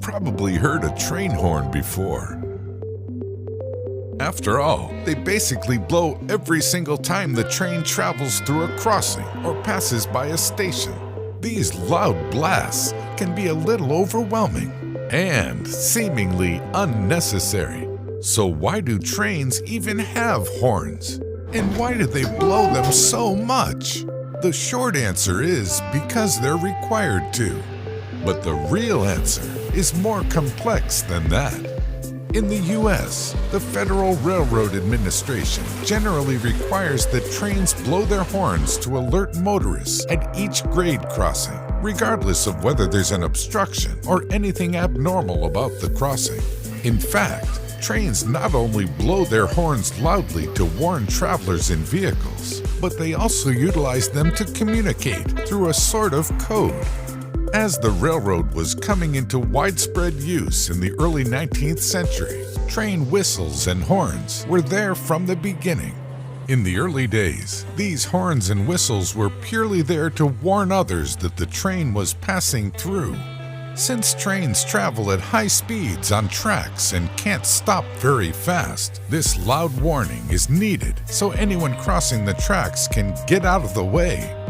probably heard a train horn before. After all, they basically blow every single time the train travels through a crossing or passes by a station. These loud blasts can be a little overwhelming and seemingly unnecessary. So why do trains even have horns? And why do they blow them so much? The short answer is because they're required to. But the real answer is more complex than that. In the U.S., the Federal Railroad Administration generally requires that trains blow their horns to alert motorists at each grade crossing, regardless of whether there's an obstruction or anything abnormal about the crossing. In fact, trains not only blow their horns loudly to warn travelers in vehicles, but they also utilize them to communicate through a sort of code. As the railroad was coming into widespread use in the early 19th century, train whistles and horns were there from the beginning. In the early days, these horns and whistles were purely there to warn others that the train was passing through. Since trains travel at high speeds on tracks and can't stop very fast, this loud warning is needed so anyone crossing the tracks can get out of the way.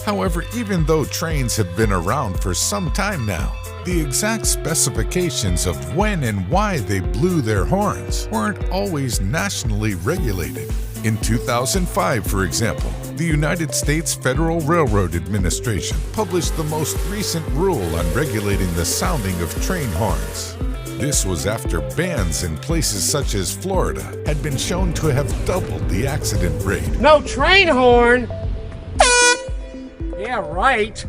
However, even though trains have been around for some time now, the exact specifications of when and why they blew their horns weren't always nationally regulated. In 2005, for example, the United States Federal Railroad Administration published the most recent rule on regulating the sounding of train horns. This was after bans in places such as Florida had been shown to have doubled the accident rate. No train horn! Yeah, right.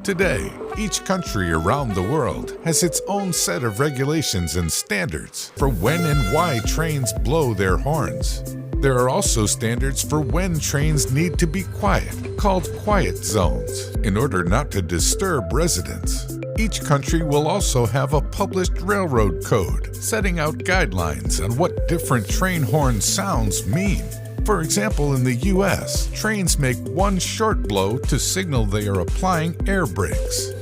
Today, each country around the world has its own set of regulations and standards for when and why trains blow their horns. There are also standards for when trains need to be quiet, called quiet zones, in order not to disturb residents. Each country will also have a published railroad code, setting out guidelines on what different train horn sounds mean. For example, in the U.S., trains make one short blow to signal they are applying air brakes,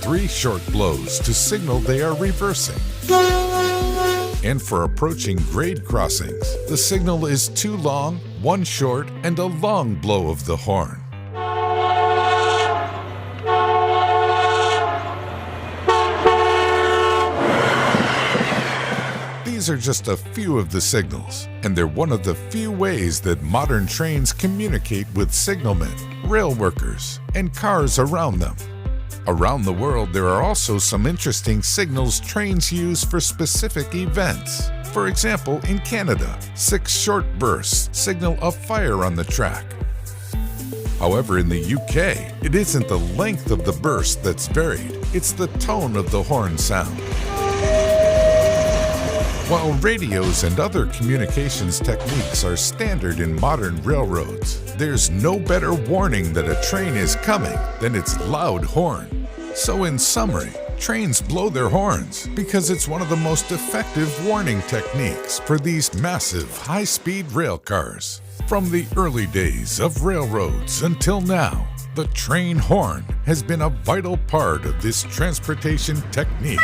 3 short blows to signal they are reversing, and for approaching grade crossings, the signal is 2 long, 1 short, and a long blow of the horn. These are just a few of the signals, and they're one of the few ways that modern trains communicate with signalmen, rail workers, and cars around them. Around the world, there are also some interesting signals trains use for specific events. For example, in Canada, 6 short bursts signal a fire on the track. However, in the UK, it isn't the length of the burst that's varied, it's the tone of the horn sound. While radios and other communications techniques are standard in modern railroads, there's no better warning that a train is coming than its loud horn. So in summary, trains blow their horns because it's one of the most effective warning techniques for these massive high-speed rail cars. From the early days of railroads until now, the train horn has been a vital part of this transportation technique.